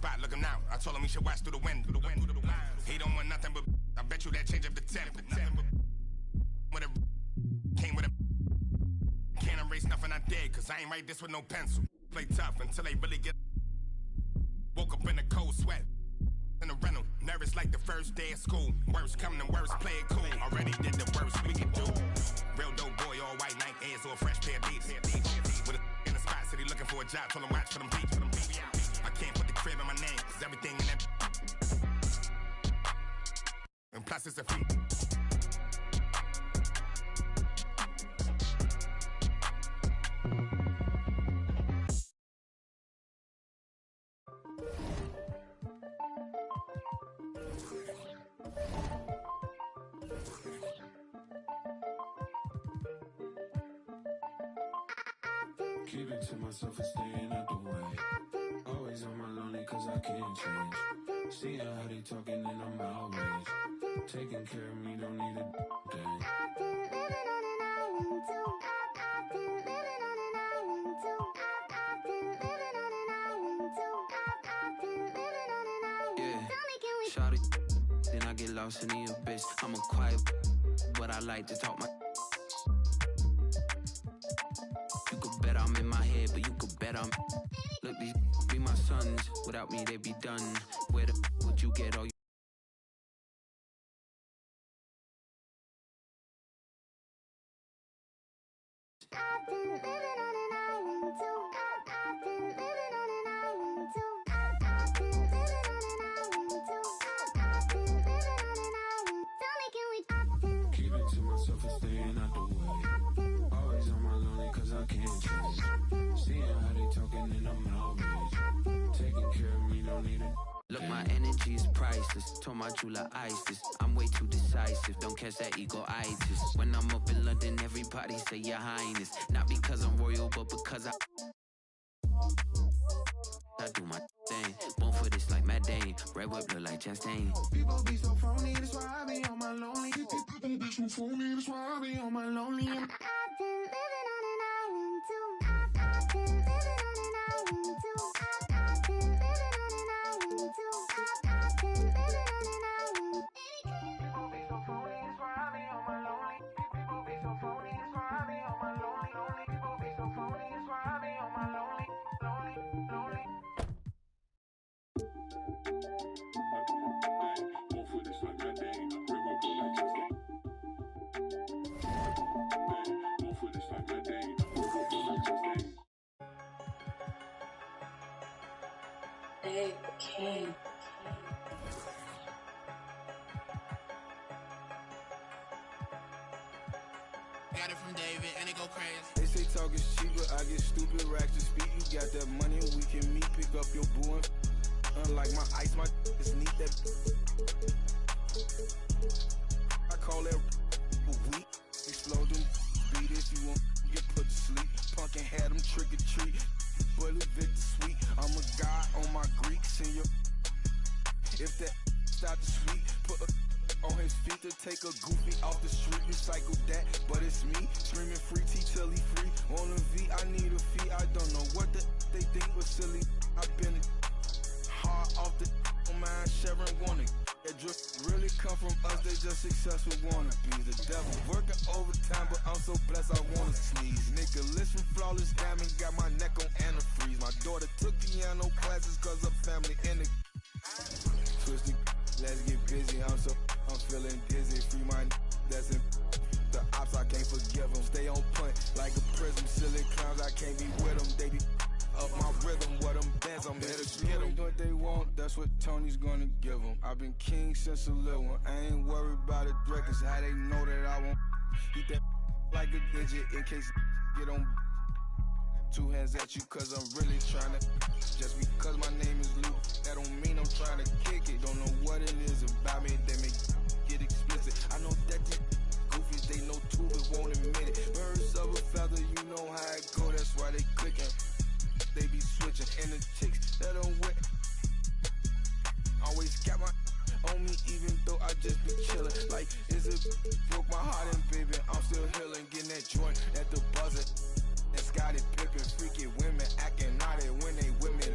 spot, looking out. I told him he should watch through the wind. He don't want nothing but. I bet you that change up the temp. With a came with a. Can't erase nothing I did, cause I ain't write this with no pencil. Play tough until they really get. Woke up in a cold sweat. In a rental, nervous like the first day of school. Worst come to worst, play it cool. Already did the worst we can do. Real dope boy, all white Nike Airs or a fresh pair of beats. With a in the spot, city looking for a job. Told him watch for them beats. I can't put the crib in my name, cause everything in that. And plus it's a fee. Keep it to myself and staying out the way. Always on my lonely cause I can't change. Seeing how they talking and I'm outraged. Taking care of me, don't need a thing. Yeah, shawty, then I get lost in the abyss. I'm a quiet, but I like to talk my. You could bet I'm in my head, but you could bet I'm. Look, these be my sons. Without me, they be done. Where the would you get all your. I've been living on an island too. I've been living on an island too. I've been living on an island too. I've been living on an island. Tell me, can we? Keep it to myself and staying out the way. Always on my lonely cause I can't change. Seeing how they talking and I'm outraged. Taking care of me, don't need it. Look, my energy is priceless. Told my jeweler ISIS. I'm way too decisive. Don't catch that ego-itis. When I'm up in London, everybody say your highness. Not because I'm royal, but because I do my thing. Born for this like Matt Dane. Red whip look like Chastain. People be so phony, that's why I be on my lonely. People be so phony, that's why I be on my lonely. I've been living on an island too. I've been living on an island too. I've been living on an island too. I've been living on an island. People be so phony, that's why I be on my lonely. People be so phony, that's why I be on my lonely. People be so phony, that's why I be on my lonely. Hey, King. Got it from David and it go crazy. They say talk is cheap, but I get stupid racks to speak. You got that money, we can meet, pick up your boo and unlike my ice, my is neat that. I call that weak. Explode them, beat if you want, get put to sleep. Punkin' had them trick or treat. Bullet Victor sweet. I'm a god on my Greeks in your. If that stop the sweet, put a on his feet to take a goofy off the street. Recycle that, but it's me screaming free T till he free. On a V, I need a fee. I don't know what they think was silly. I've been hard off the mind. Sharon wanna. That drip really come from us. They just successful wannabes. The devil working overtime, but I'm so blessed I wanna sneeze. Nigga, listen, flawless diamond got my neck on antifreeze. My daughter took piano classes cause her family in the. Twisted, let's get busy. I'm feeling dizzy. Free my that's in the ops. I can't forgive them. Stay on point like a prism. Silly clowns, I can't be with them. They be up my rhythm. What them bands, I'm here to get them. What they want, that's what Tony's gonna give them. I've been king since a little one. I ain't worried about it. Cause how they know that I won't eat that like a digit in case get on. Two hands at you cause I'm really trying to. Just because my name is Luke, that don't mean I'm trying to kick it. Don't know what it is about me, they make get explicit. I know that the goofies, they know too but won't admit it. Birds of a feather, you know how it go, that's why they clicking. They be switching, and the chicks that don't wet. Always got my on me even though I just be chillin'. Like, is it broke my heart and baby, I'm still healing. Getting that joint at the buzzer. And Scotty Pippen, freaky women acting naughty when they with me.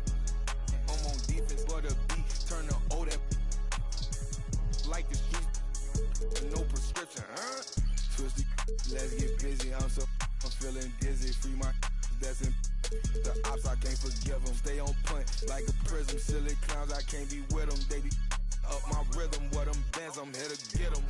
I'm on defense, but a ops, I can't forgive them. Stay on point like a prism. Silly clowns, I can't be with them. They be up my rhythm. What them bands, I'm here to get them.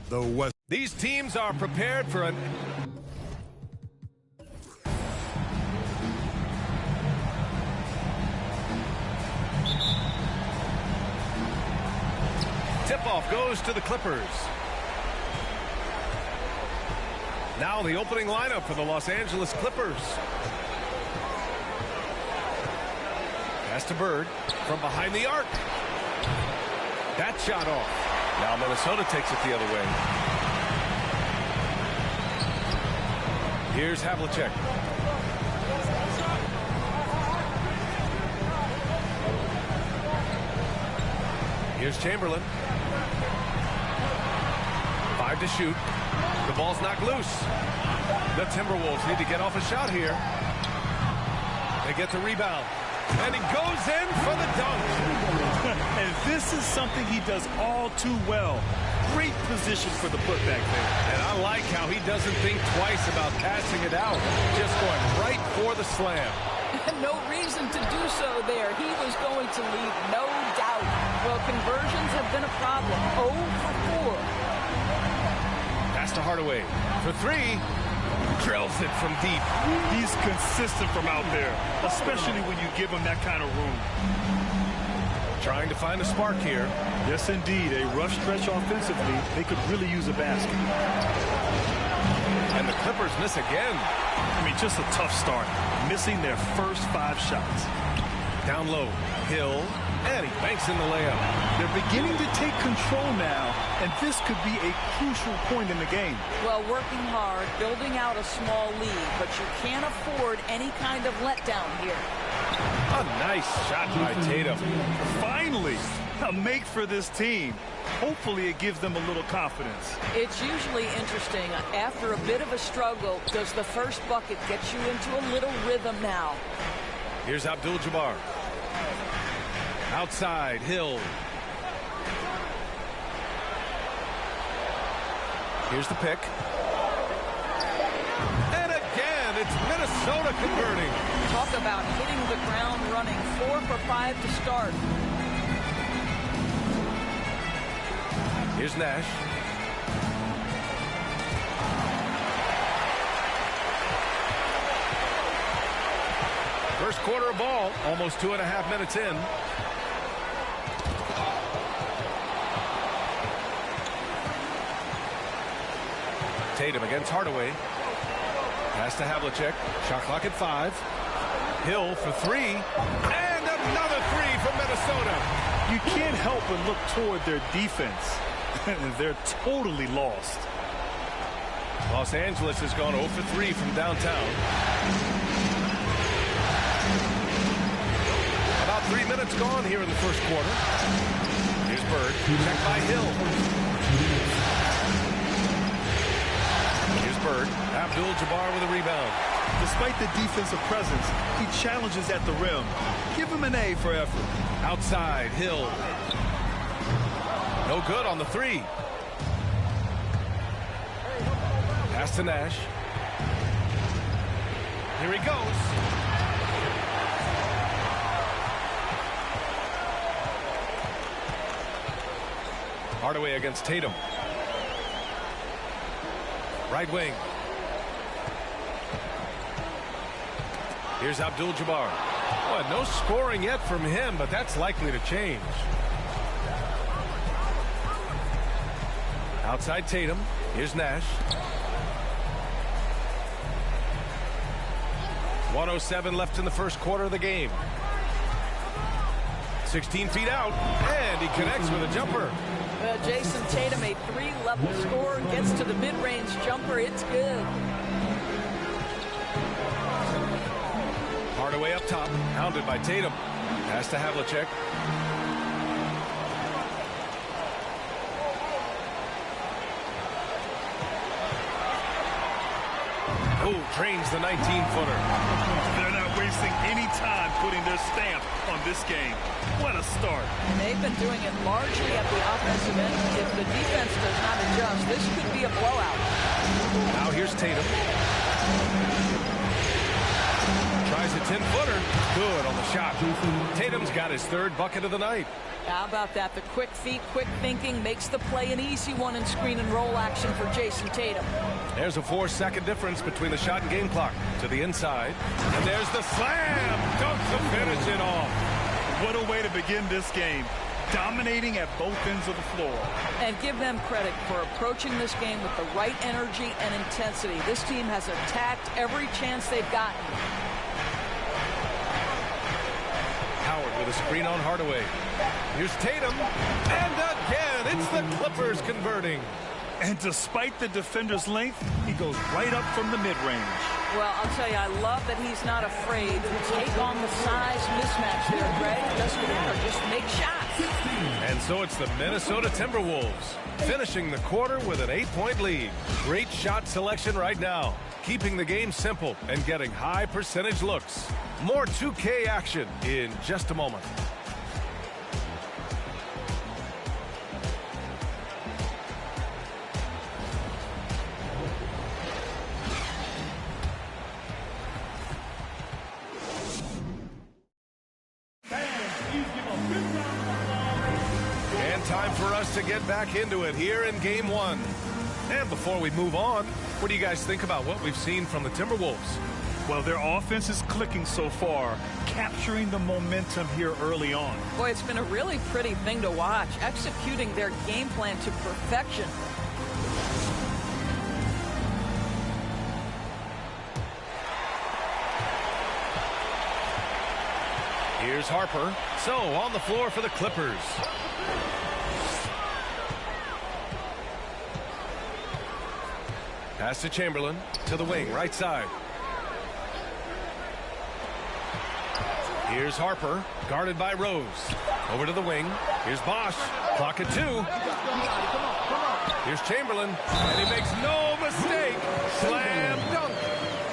The West. These teams are prepared for an tip-off goes to the Clippers. Now the opening lineup for the Los Angeles Clippers. Pass to Bird from behind the arc. That shot off. Now Minnesota takes it the other way. Here's Havlicek. Here's Chamberlain. 5 to shoot. The ball's knocked loose. The Timberwolves need to get off a shot here. They get the rebound. And he goes in for the dunk. And this is something he does all too well. Great position for the putback there. And I like how he doesn't think twice about passing it out. Just going right for the slam. No reason to do so there. He was going to leave, no doubt. Well, conversions have been a problem. 0 for 4. Pass to Hardaway for 3. Drills it from deep. He's consistent from out there, especially when you give him that kind of room. Trying to find a spark here. Yes, indeed. A rough stretch offensively. They could really use a basket. And the Clippers miss again. I mean, just a tough start. Missing their first 5 shots. Down low. Hill. And he banks in the layup. They're beginning to take control now, and this could be a crucial point in the game. Well, working hard, building out a small lead, but you can't afford any kind of letdown here. A nice shot by Tatum. Finally, a make for this team. Hopefully it gives them a little confidence. It's usually interesting. After a bit of a struggle, does the first bucket get you into a little rhythm now? Here's Abdul-Jabbar. Outside, Hill. Here's the pick. And again, it's Minnesota converting. Talk about hitting the ground running. 4 for 5 to start. Here's Nash. First quarter of ball, almost 2.5 minutes in. Tatum against Hardaway. Pass to Havlicek. Shot clock at 5. Hill for 3. And another 3 from Minnesota. You can't help but look toward their defense. They're totally lost. Los Angeles has gone 0 for 3 from downtown. About 3 minutes gone here in the first quarter. Here's Bird. Checked by Hill. Here's Bird. Abdul-Jabbar with a rebound. Despite the defensive presence, he challenges at the rim. Give him an A for effort. Outside, Hill. No good on the 3. Pass to Nash. Here he goes. Hardaway against Tatum. Right wing. Here's Abdul-Jabbar. Well, no scoring yet from him, but that's likely to change. Outside Tatum. Here's Nash. 1:07 left in the first quarter of the game. 16 feet out, and he connects with a jumper. Jason Tatum, a 3-level scorer, gets to the mid-range jumper. It's good. Hardaway up top, hounded by Tatum. Pass to Havlicek. Oh, trains the 19-footer. They're not wasting any time putting their stamp on this game. What a start. And they've been doing it largely at the offensive end. If the defense does not adjust, this could be a blowout. Now here's Tatum. Tries a 10-footer. Good on the shot. Tatum's got his 3rd bucket of the night. How about that? The quick feet, quick thinking makes the play an easy one in screen and roll action for Jason Tatum. There's a 4-second difference between the shot and game clock. To the inside. And there's the slam. Dunk to finish it off. What a way to begin this game. Dominating at both ends of the floor. And give them credit for approaching this game with the right energy and intensity. This team has attacked every chance they've gotten. Howard with a screen on Hardaway. Here's Tatum. And again, it's the Clippers converting. And despite the defender's length, he goes right up from the mid-range. Well, I'll tell you, I love that he's not afraid to take on the size mismatch there, Greg. It doesn't matter. Just make shots. And so it's the Minnesota Timberwolves finishing the quarter with an 8-point lead. Great shot selection right now, keeping the game simple and getting high percentage looks. More 2K action in just a moment. And time for us to get back into it here in Game 1. And before we move on, what do you guys think about what we've seen from the Timberwolves? Well, their offense is clicking so far, capturing the momentum here early on. Boy, it's been a really pretty thing to watch, executing their game plan to perfection. Here's Harper. So, on the floor for the Clippers. Pass to Chamberlain, to the wing, right side. Here's Harper, guarded by Rose. Over to the wing. Here's Bosch. Clock at 2. Here's Chamberlain, and he makes no mistake. Slam dunk.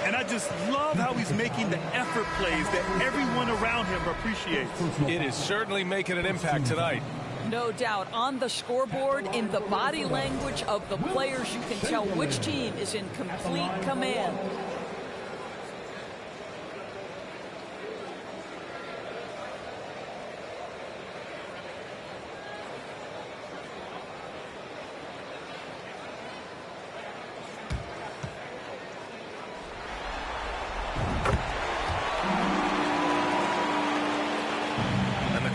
And I just love how he's making the effort plays that everyone around him appreciates. It is certainly making an impact tonight. No doubt. On the scoreboard, in the body language of the players, you can tell which team is in complete command.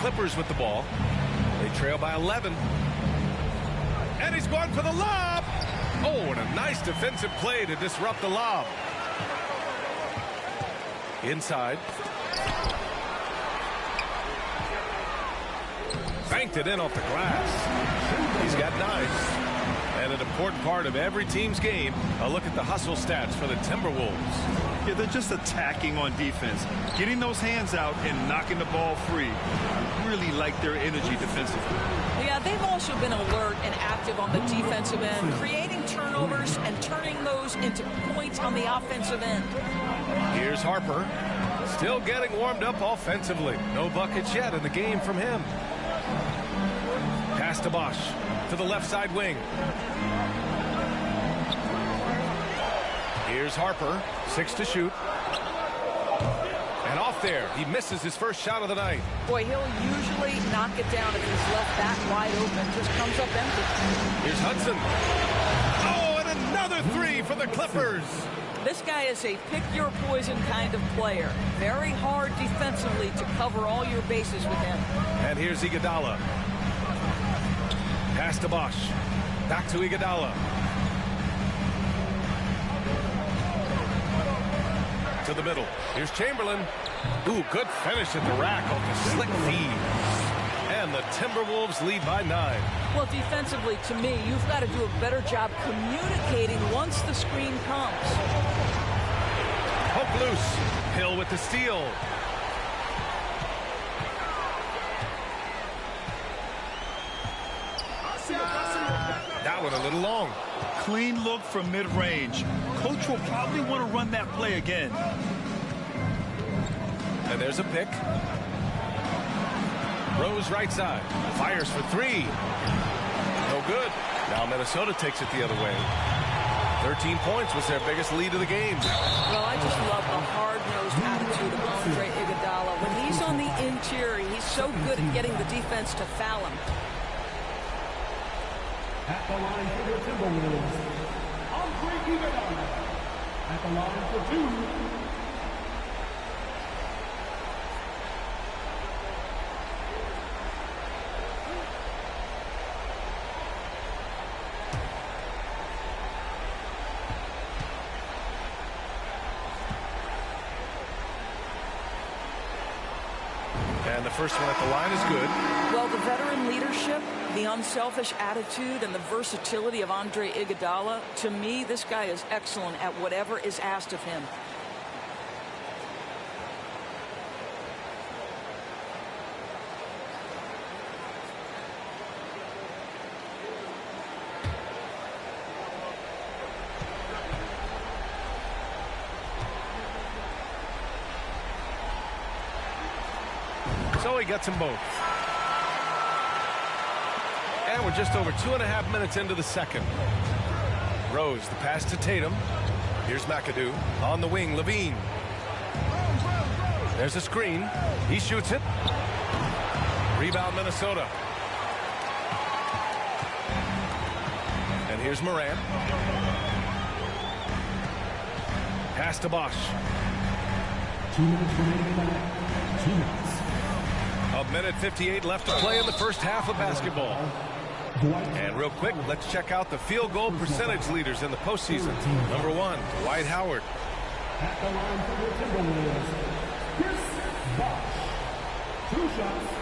Clippers with the ball. They trail by 11. And he's going for the lob. Oh, and a nice defensive play to disrupt the lob. Inside. Banked it in off the glass. He's got 9. And an important part of every team's game, a look at the hustle stats for the Timberwolves. Yeah, they're just attacking on defense, getting those hands out and knocking the ball free. I really like their energy defensively. Yeah, they've also been alert and active on the defensive end, creating turnovers and turning those into points on the offensive end. Here's Harper, still getting warmed up offensively. No buckets yet in the game from him. Pass to Bosch, to the left side wing. Here's Harper, 6 to shoot. And off there, he misses his first shot of the night. Boy, he'll usually knock it down if he's left that wide open. Just comes up empty. Here's Hudson. Oh, and another 3 for the Clippers. This guy is a pick-your-poison kind of player. Very hard defensively to cover all your bases with him. And here's Iguodala. Pass to Bosch. Back to Iguodala. To the middle. Here's Chamberlain. Ooh, good finish at the rack off the slick feed. And the Timberwolves lead by 9. Well, defensively, to me, you've got to do a better job communicating once the screen comes. Poke loose. Hill with the steal. That one a little long. Clean look from mid-range. Coach will probably want to run that play again. And there's a pick. Rose right side. Fires for 3. No good. Now Minnesota takes it the other way. 13 points was their biggest lead of the game. Well, I just love the hard-nosed attitude of Andre Iguodala. When he's on the interior, he's so good at getting the defense to foul him. At the line for the Timberwolves, Andre Iguodala. At the line for 2. And the first one at the line is good. Well, the veteran leadership, the unselfish attitude, and the versatility of Andre Iguodala, to me, this guy is excellent at whatever is asked of him. So he gets them both. And we're just over 2.5 minutes into the second. Rose, the pass to Tatum. Here's McAdoo. On the wing, Levine. There's a screen. He shoots it. Rebound, Minnesota. And here's Morant. Pass to Bosch. 2 minutes remaining. 2 minutes. A minute 58 left to play in the first half of basketball. And real quick, let's check out the field goal percentage leaders in the postseason. Number 1, Dwight Howard. At the line for the Timberwolves, Chris Bosh. 2 shots.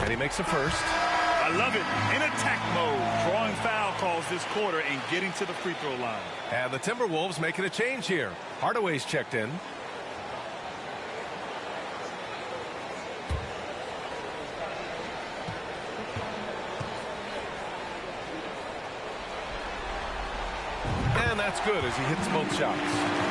And he makes the first. I love it. In attack mode. Drawing foul calls this quarter and getting to the free throw line. And the Timberwolves making a change here. Hardaway's checked in. And that's good as he hits both shots.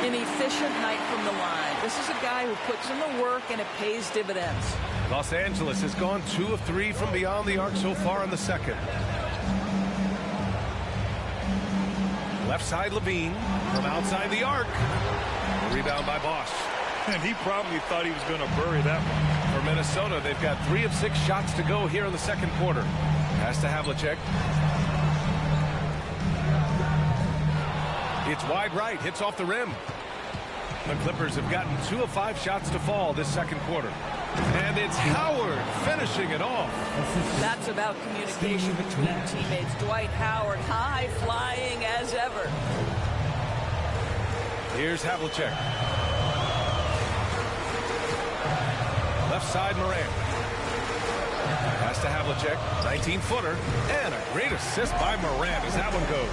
An efficient night from the line. This is a guy who puts in the work and it pays dividends. Los Angeles has gone 2 of 3 from beyond the arc so far in the second. Left side Levine from outside the arc. Rebound by Bosch. And he probably thought he was going to bury that one. For Minnesota, they've got 3 of 6 shots to go here in the second quarter. Pass to Havlicek. It's wide right, hits off the rim. The Clippers have gotten 2 of 5 shots to fall this second quarter. And it's Howard finishing it off. That's about communication between teammates. Dwight Howard, high flying as ever. Here's Havlicek. Left side Morant. Pass to Havlicek, 19-footer, and a great assist by Morant as that one goes.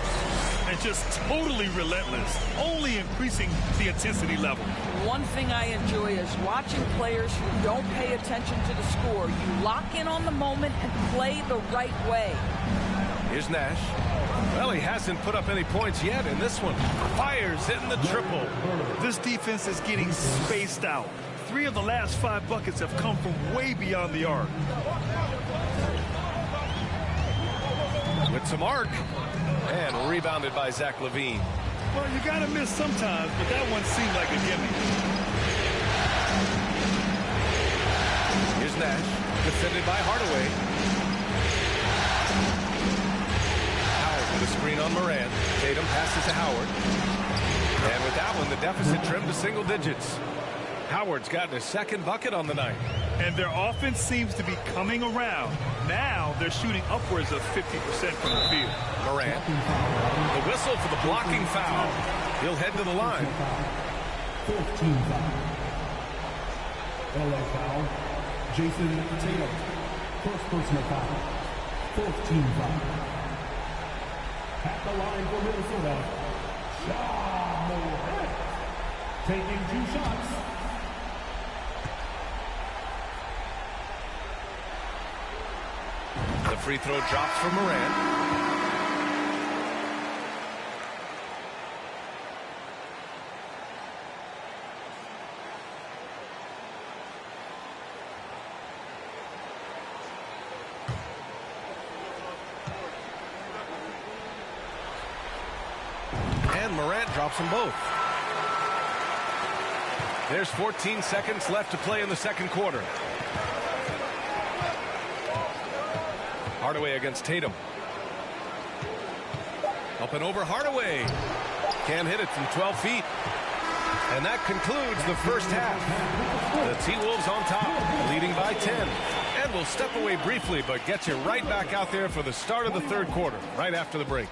And just totally relentless, only increasing the intensity level. One thing I enjoy is watching players who don't pay attention to the score. You lock in on the moment and play the right way. Here's Nash. Well, he hasn't put up any points yet in this one. Fires in the triple. This defense is getting spaced out. 3 of the last 5 buckets have come from way beyond the arc. With some arc. And rebounded by Zach LaVine. Well, you got to miss sometimes, but that one seemed like a gimme. Here's Nash, defended by Hardaway. Howard with a screen on Morant. Tatum passes to Howard. And with that one, the deficit trimmed to single digits. Howard's gotten his second bucket on the night. And their offense seems to be coming around. Now they're shooting upwards of 50% from the field. Morant. The whistle for the blocking foul. He'll head to the line. 14 foul. LA foul. Jason Tatum. First personal foul. 14 foul. At the line for Minnesota, Ja Morant. Taking 2 shots. The free throw drops for Morant. And Morant drops them both. There's 14 seconds left to play in the second quarter. Hardaway against Tatum. Up and over Hardaway. Can't hit it from 12 feet. And that concludes the first half. The T-Wolves on top, leading by 10. And we'll step away briefly, but get you right back out there for the start of the third quarter, right after the break.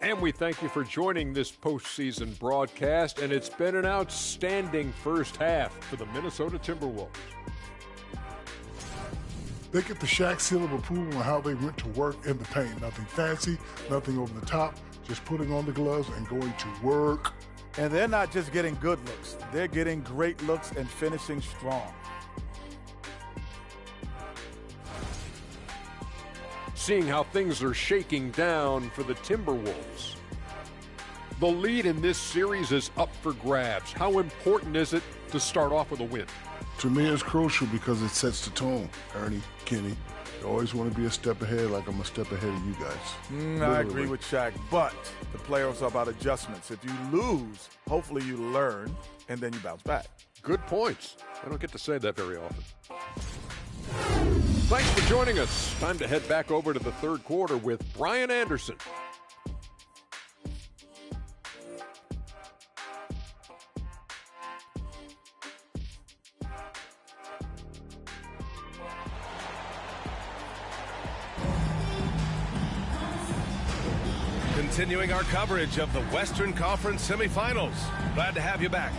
And we thank you for joining this postseason broadcast, and it's been an outstanding first half for the Minnesota Timberwolves. They get the Shaq seal of approval on how they went to work in the paint. Nothing fancy, nothing over the top, just putting on the gloves and going to work. And they're not just getting good looks, they're getting great looks and finishing strong. Seeing how things are shaking down for the Timberwolves. The lead in this series is up for grabs. How important is it to start off with a win? To me, it's crucial because it sets the tone. Ernie, Kenny, you always want to be a step ahead, like I'm a step ahead of you guys. I agree with Shaq, but the playoffs are about adjustments. If you lose, hopefully you learn, and then you bounce back. Good points. I don't get to say that very often. Thanks for joining us. Time to head back over to the third quarter with Brian Anderson. Continuing our coverage of the Western Conference semifinals. Glad to have you back.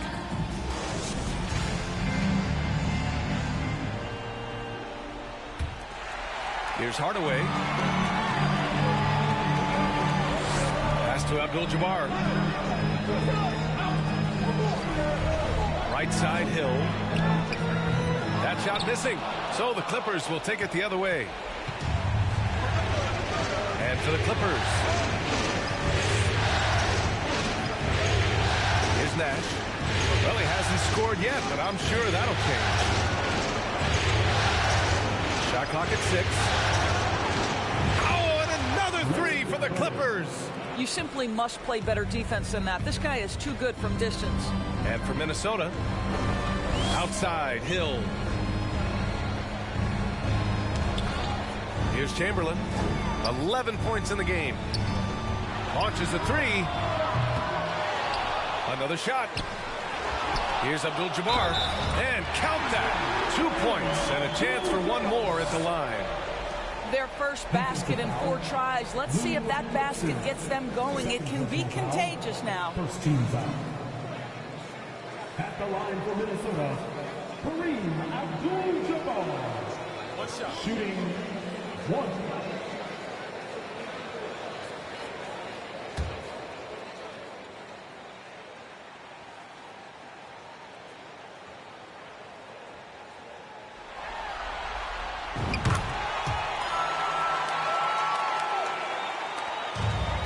Here's Hardaway. Pass to Abdul-Jabbar. Right side Hill. That shot missing. So the Clippers will take it the other way. And for the Clippers. Here's Nash. Well, he hasn't scored yet, but I'm sure that'll change. Shot clock at 6. Oh, and another 3 for the Clippers. You simply must play better defense than that. This guy is too good from distance. And for Minnesota, outside Hill. Here's Chamberlain. 11 points in the game. Launches a 3. Another shot. Here's Abdul-Jabbar. And count that. 2 points and a chance for one more at the line. Their first basket in 4 tries. Let's see if that basket gets them going. It can be contagious now. First team foul. At the line for Minnesota, Kareem Abdul-Jabbar. Shooting 1.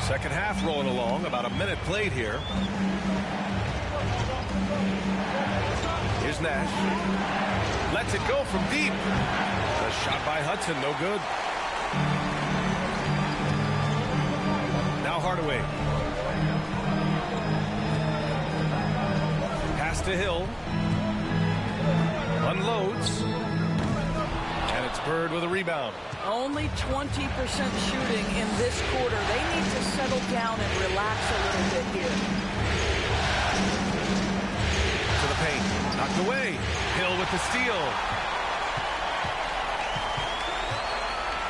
Second half rolling along, about a minute played here. Here's Nash. Lets it go from deep. A shot by Hudson, no good. Now Hardaway. Pass to Hill. Unload. explodes. And it's Bird with a rebound. Only 20% shooting in this quarter. They need to settle down and relax a little bit here. To the paint. Knocked away. Hill with the steal.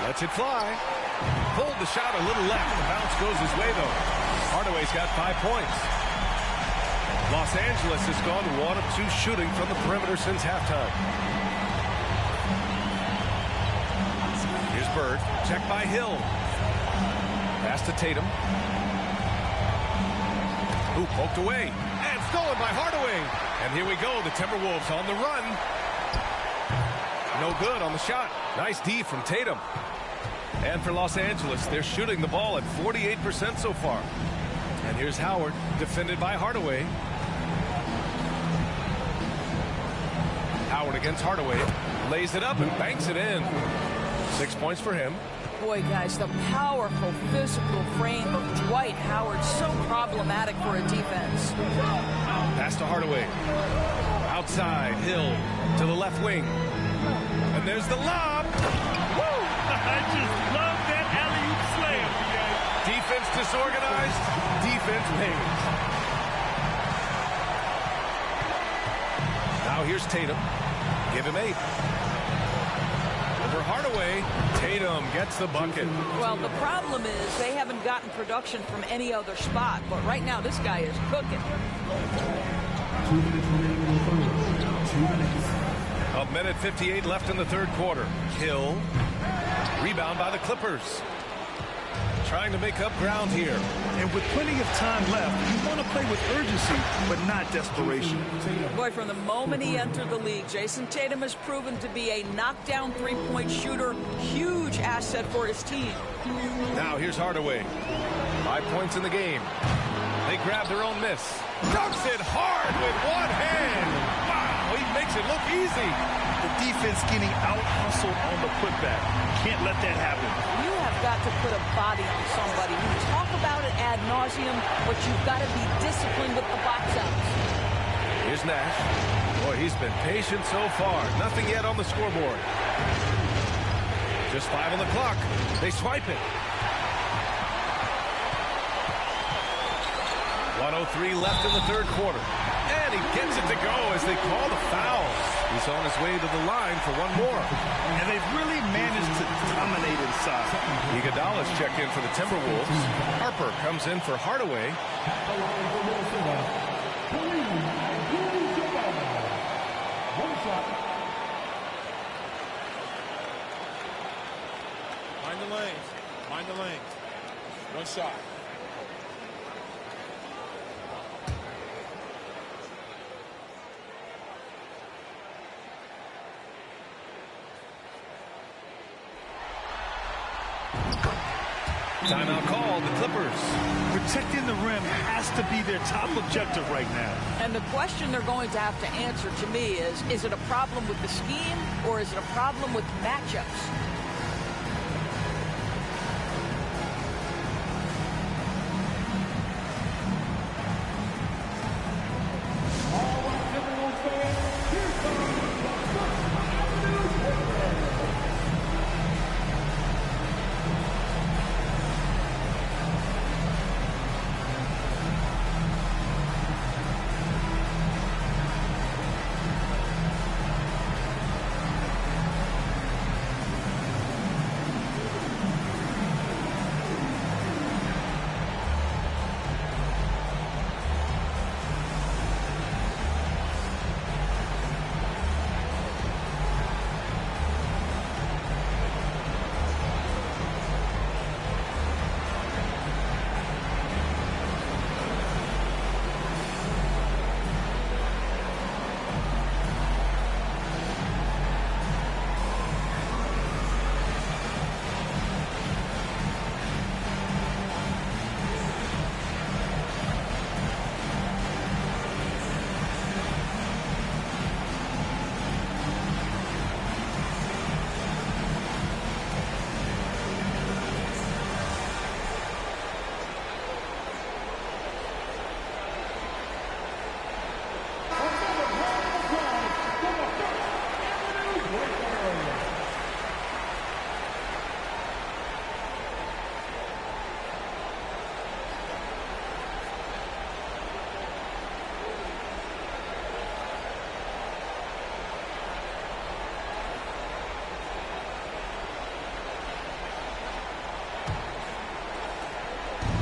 Lets it fly. Pulled the shot a little left. The bounce goes his way, though. Hardaway's got 5 points. Los Angeles has gone 1 of 2 shooting from the perimeter since halftime. Here's Bird. Checked by Hill. Pass to Tatum. Who poked away. And stolen by Hardaway. And here we go. The Timberwolves on the run. No good on the shot. Nice D from Tatum. And for Los Angeles, they're shooting the ball at 48% so far. And here's Howard, defended by Hardaway. Howard against Hardaway. Lays it up and banks it in. 6 points for him. Boy, guys, the powerful physical frame of Dwight Howard, so problematic for a defense. Pass to Hardaway. Outside, Hill to the left wing. And there's the lob. Woo! I just love that alley-oop slam. Defense disorganized. Defense pays. Now here's Tatum. Give him 8. Over Hardaway. Tatum gets the bucket. Well, the problem is they haven't gotten production from any other spot, but right now this guy is cooking. 2 minutes remaining in the third. 2 minutes. A minute 58 left in the third quarter. Hill. Rebound by the Clippers. Trying to make up ground here. And with plenty of time left, you want to play with urgency, but not desperation. Boy, from the moment he entered the league, Jason Tatum has proven to be a knockdown three-point shooter. Huge asset for his team. Now here's Hardaway. 5 points in the game. They grab their own miss. Dunks it hard with one hand. Wow, he makes it look easy. The defense getting out-hustled on the putback. Can't let that happen. You have got to put a body on somebody. You talk about it ad nauseum, but you've got to be disciplined with the box outs. Here's Nash. Boy, he's been patient so far. Nothing yet on the scoreboard. Just 5 on the clock. They swipe it. 1:03 left in the third quarter. And he gets it to go as they call the foul. He's on his way to the line for one more. And they've really managed to dominate inside. Iguodala's checked in for the Timberwolves. Harper comes in for Hardaway. Mind the lanes. Mind the lanes. One shot. Timeout called, the Clippers. Protecting the rim has to be their top objective right now. And the question they're going to have to answer to me is it a problem with the scheme or is it a problem with matchups?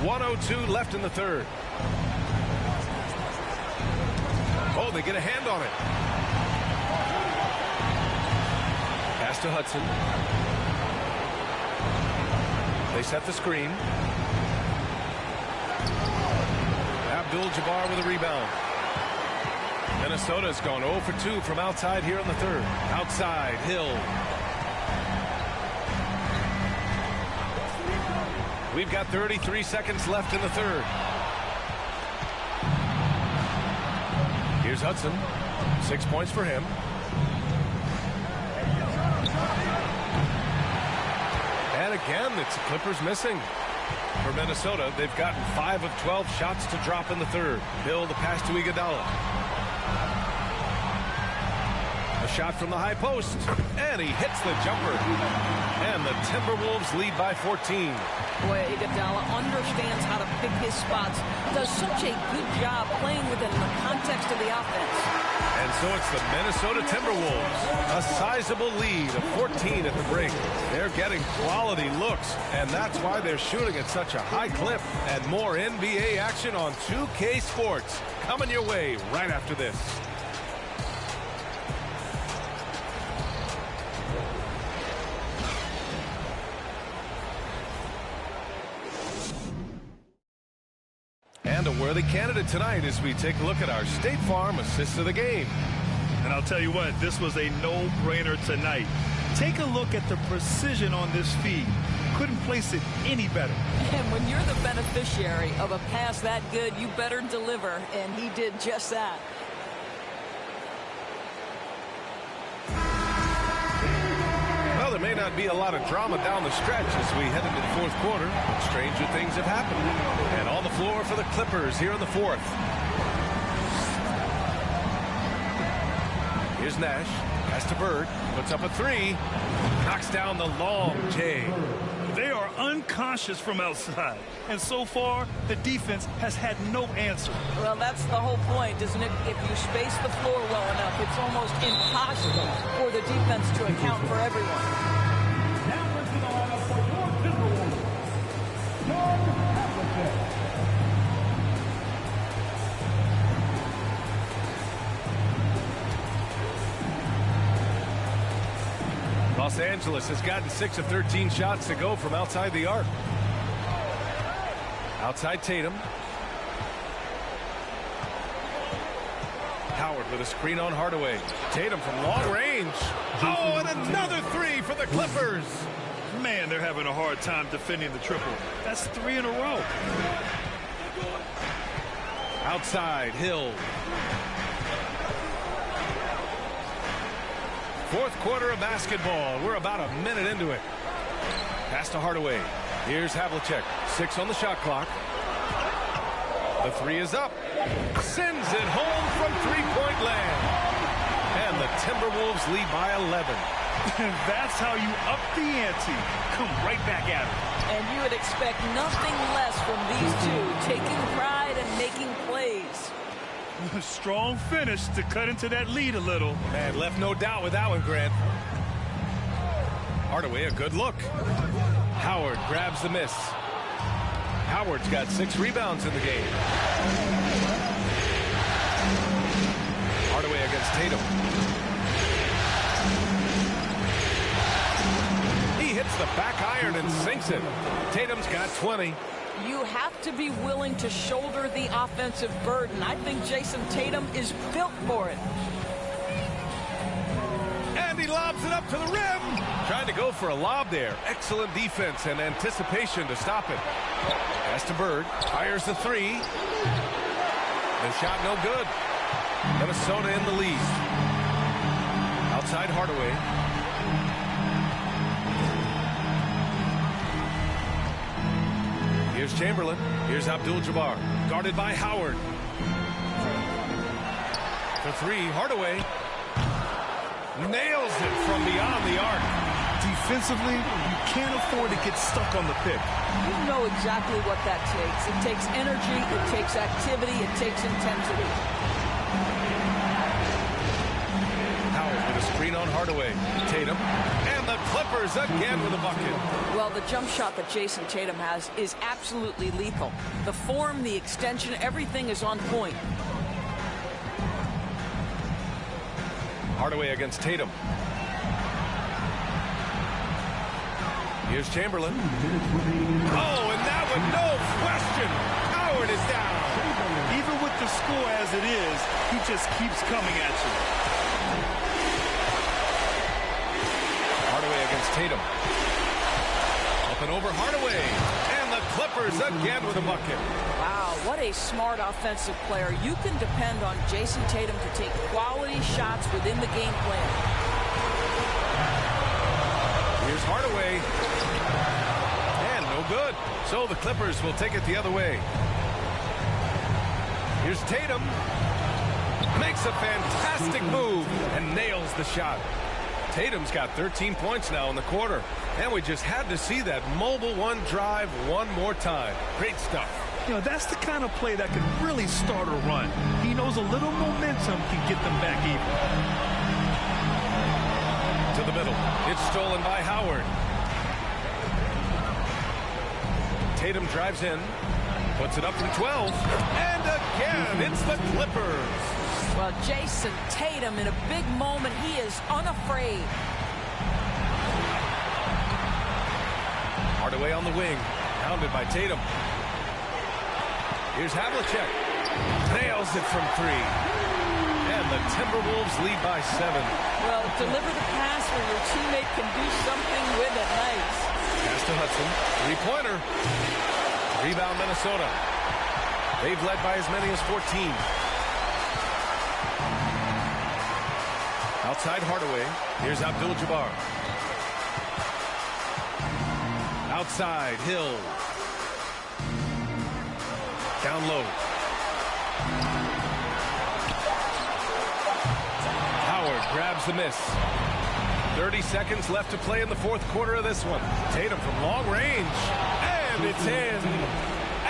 1:02 left in the third. Oh, they get a hand on it. Pass to Hudson. They set the screen. Abdul-Jabbar with a rebound. Minnesota's gone 0 for 2 from outside here in the third. Outside, Hill. We've got 33 seconds left in the third. Here's Hudson. 6 points for him. And again, it's the Clippers missing. For Minnesota, they've gotten 5 of 12 shots to drop in the third. Hill, the pass to Iguodala. A shot from the high post, and he hits the jumper. And the Timberwolves lead by 14. Boy, Iguodala understands how to pick his spots. Does such a good job playing within the context of the offense. And so it's the Minnesota Timberwolves. A sizable lead of 14 at the break. They're getting quality looks, and that's why they're shooting at such a high clip. And more NBA action on 2K Sports coming your way right after this. And a worthy candidate tonight as we take a look at our State Farm assist of the game. And I'll tell you what, this was a no-brainer tonight. Take a look at the precision on this feed. Couldn't place it any better. And when you're the beneficiary of a pass that good, you better deliver, and he did just that. Well, there may not be a lot of drama down the stretch as we head into the fourth quarter, but stranger things have happened. And on the floor for the Clippers here in the fourth. Here's Nash. Pass to Bird. Puts up a three. Knocks down the long J. They are unconscious from outside. And so far, the defense has had no answer. Well, that's the whole point, isn't it? If you space the floor well enough, it's almost impossible for the defense to account for everyone. Now into the lineup for your Timberwolves, John Havlicek. Los Angeles has gotten 6 of 13 shots to go from outside the arc. Outside Tatum. Howard with a screen on Hardaway. Tatum from long range. Oh, and another three for the Clippers. Man, they're having a hard time defending the triple. That's 3 in a row. Outside, Hill. Fourth quarter of basketball. We're about a minute into it. Pass to Hardaway. Here's Havlicek. 6 on the shot clock. The three is up. Sends it home from three-point land. And the Timberwolves lead by 11. And that's how you up the ante. Come right back at it. And you would expect nothing less from these two, taking pride and making plays. A strong finish to cut into that lead a little. Man, left no doubt with that one, Grant. Hardaway, a good look. Howard grabs the miss. Howard's got 6 rebounds in the game. Hardaway against Tatum. He hits the back iron and sinks it. Tatum's got 20. You have to be willing to shoulder the offensive burden. I think Jason Tatum is built for it. And he lobs it up to the rim. Trying to go for a lob there. Excellent defense and anticipation to stop it. Pass to Bird. Fires the three. The shot no good. Minnesota in the lead. Outside Hardaway. Here's Chamberlain. Here's Abdul-Jabbar. Guarded by Howard. The three, Hardaway. Nails it from beyond the arc. Defensively, you can't afford to get stuck on the pick. You know exactly what that takes. It takes energy, it takes activity, it takes intensity. Howard with a screen on Rebound Hardaway. Tatum. And the Clippers again with a bucket. Well, the jump shot that Jason Tatum has is absolutely lethal. The form, the extension, everything is on point. Hardaway against Tatum. Here's Chamberlain. Oh, and that one, no question. Howard is down. Even with the score as it is, he just keeps coming at you. Hardaway against Tatum. Up and over Hardaway. And the Clippers again with a bucket. Wow, what a smart offensive player. You can depend on Jason Tatum to take quality shots within the game plan. Here's Hardaway. And no good. So the Clippers will take it the other way. Here's Tatum. Makes a fantastic move and nails the shot. Tatum's got 13 points now in the quarter. And we just had to see that mobile one drive one more time. Great stuff. You know, that's the kind of play that can really start a run. He knows a little momentum can get them back even. To the middle. It's stolen by Howard. Tatum drives in. Puts it up from 12. And again, it's the Clippers. Well, Jason Tatum in a big moment. He is unafraid. Hardaway on the wing. Pounded by Tatum. Here's Havlicek. Nails it from 3. And the Timberwolves lead by 7. Well, deliver the pass where your teammate can do something with it. Nice. Pass to Hudson. Three-pointer. Rebound Minnesota. They've led by as many as 14. Outside Hardaway. Here's Abdul-Jabbar. Outside Hill. Down low. Howard grabs the miss. 30 seconds left to play in the fourth quarter of this one. Tatum from long range. And it's in.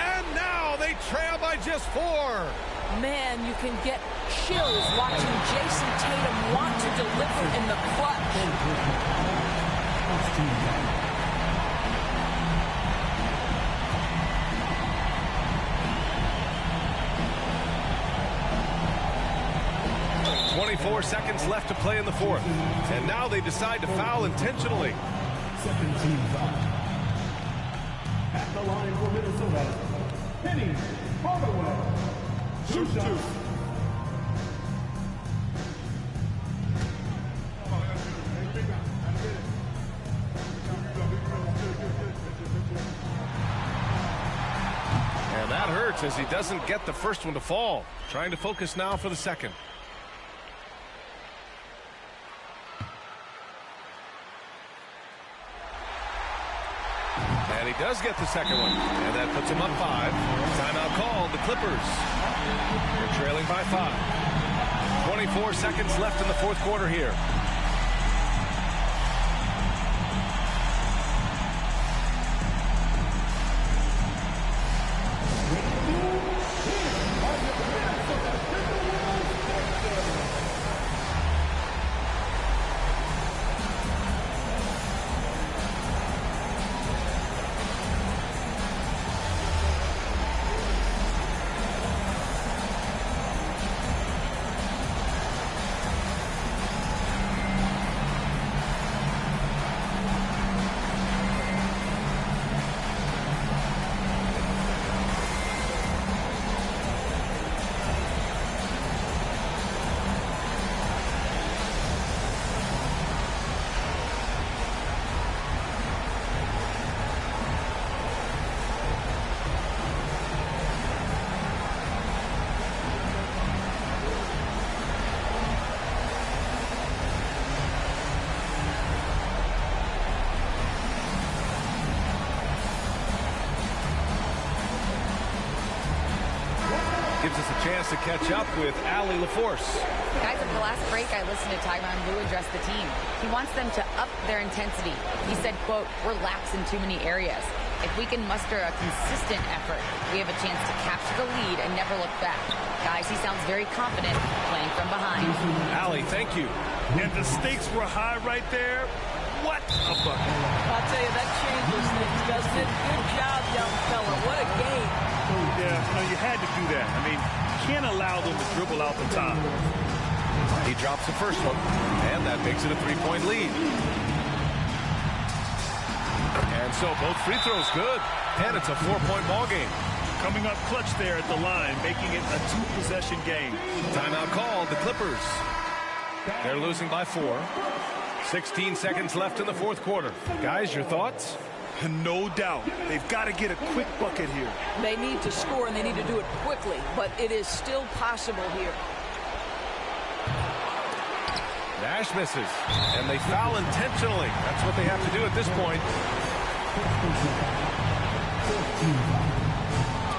And now they trail by just 4. Man, you can get chills watching Jason Tatum want to deliver in the clutch. 24 seconds left to play in the fourth. And now they decide to foul intentionally. Second team foul. At the line for Minnesota, Penny Hardaway. Two shots. And that hurts as he doesn't get the first one to fall. Trying to focus now for the second. And he does get the second one. And that puts him up 5. Timeout called. The Clippers. They're trailing by 5. 24 seconds left in the fourth quarter here. Gives us a chance to catch up with Allie LaForce. Guys, at the last break, I listened to Tyronn Lue address the team. He wants them to up their intensity. He said, quote, "We're lax in too many areas." If we can muster a consistent effort, we have a chance to capture the lead and never look back. Guys, he sounds very confident playing from behind. Allie, thank you. And the stakes were high right there. What a bucket. I'll tell you, that changes things, doesn't it? Good job, young fella. What a game. Yeah, no, you had to do that. I mean, you can't allow them to dribble out the top. He drops the first one, and that makes it a 3-point lead. And so both free throws good, and it's a 4-point ball game. Coming up clutch there at the line, making it a 2-possession game. Timeout called, the Clippers. They're losing by 4. 16 seconds left in the fourth quarter. Guys, your thoughts? No doubt. They've got to get a quick bucket here. They need to score, and they need to do it quickly, but it is still possible here. Nash misses, and they foul intentionally. That's what they have to do at this point.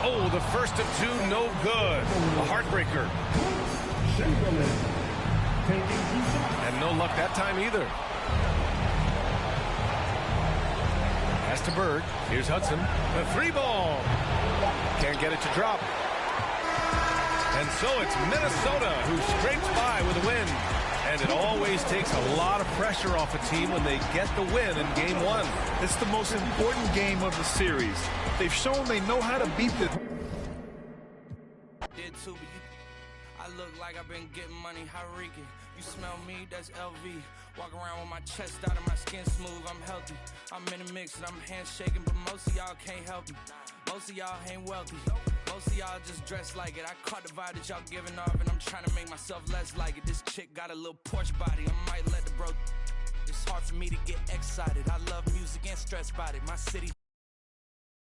Oh, the first of two, no good. A heartbreaker. And no luck that time either. Pass to Bird. Here's Hudson. The 3-ball. Can't get it to drop. And so it's Minnesota who scrapes by with a win. And it always takes a lot of pressure off a team when they get the win in game one. It's the most important game of the series. They've shown they know how to beat the... I look like I've been getting money, Hariki. You smell me, that's LV. Walk around with my chest out and my skin smooth, I'm healthy. I'm in a mix and I'm handshaking, but most of y'all can't help me. Most of y'all ain't wealthy. Most of y'all just dress like it. I caught the vibe that y'all giving off, and I'm trying to make myself less like it. This chick got a little Porsche body, I might let the bro. It's hard for me to get excited. I love music and stress about it. My city.